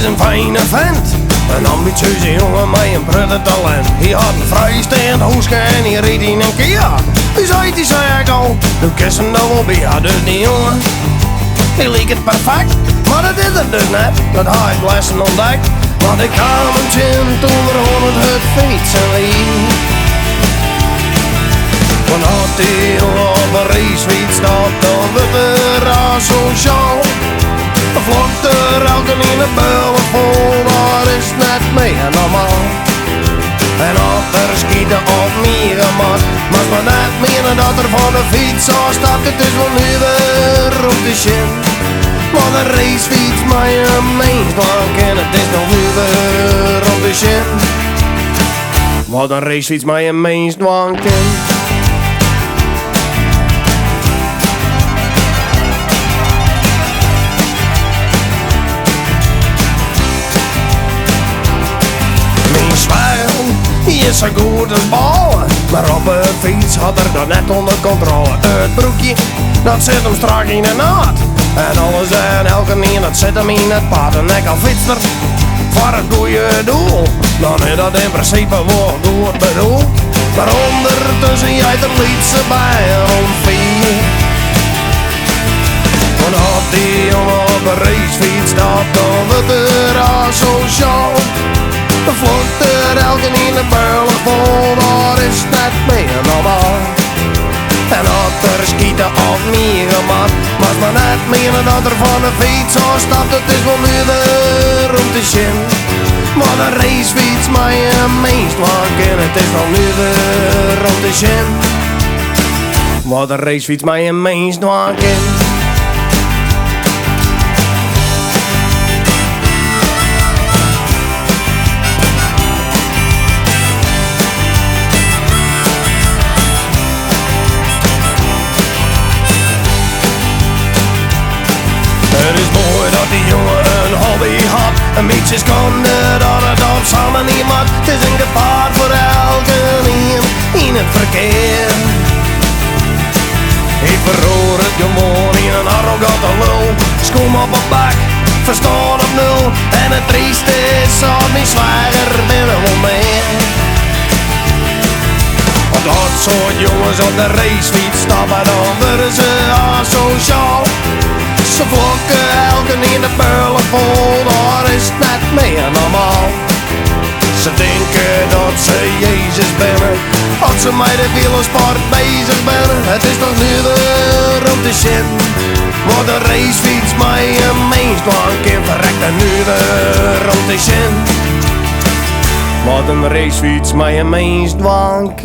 is een fijne vent, een ambitieuze jongen met een prutte talent. Hij had een vrijstaand hoesje en hij reed in een Kia. Wie zei die, zei ik al, nu kussen dat wel bij. Ja, dus die jongen, die leek het perfect, maar dat is het dus net. Dat had ik lessen ontdekt, want ik kwam een gym toen we 100 het fietsen liep. Want had hij op een racefiets staat, dan wordt er asociaal. Dan vlogt er elke in de bullen vol, dat is net meer normaal. En op er schieten op meer gemak, maar maar net meer dat er van de fiets afstapt. Het is wel nu weer op de shin. Want een racefiets met een meensdwank en het is nog nu weer op de shin. Wat een racefiets met een meensdwank. Die is zo goed als ballen, maar op een fiets had er dat net onder controle. Het broekje, dat zit hem strak in de naad. En alles en elke niet, dat zit hem in het pad. En ik al fietser voor het goede doel, dan is dat in principe wel goed bedoeld. Maar ondertussen jij er liet ze bij om 4. Want had die jongen op een racefiets staat, dan wordt er asociaal. Dan vlogt er elke in de burlen vol, dat is net meer normaal. En had er schieten op meer gemak, was maar net meer dat er van de fiets afstapt. Het is wel nu weer om te shin. Wat een racefiets met een meestwank en het is wel nu weer om te shin. Wat een racefiets met een meestwank. Het is mooi dat die jongen een hobby had, een beetje schande dat het op samen niet mag. Het is een gevaar voor elke in het verkeer. Ik verroer het gewoon in een arrogante lul. Schoen op mijn bak, verstaan op nul. En het trieste is dat mijn zwager binnen wil meer. Want dat soort jongens op de racefiets stappen, dan worden ze asociaal. Ze vlokken elke in de burlen vol, dat is net meer normaal. Ze denken dat ze Jezus binnen, als ze met de wielersport bezig zijn. Het is toch nu weer op de shit. Wat een racefiets met een meestwank en verrekt er nu weer op de shit. Wat een racefiets met een meestwank.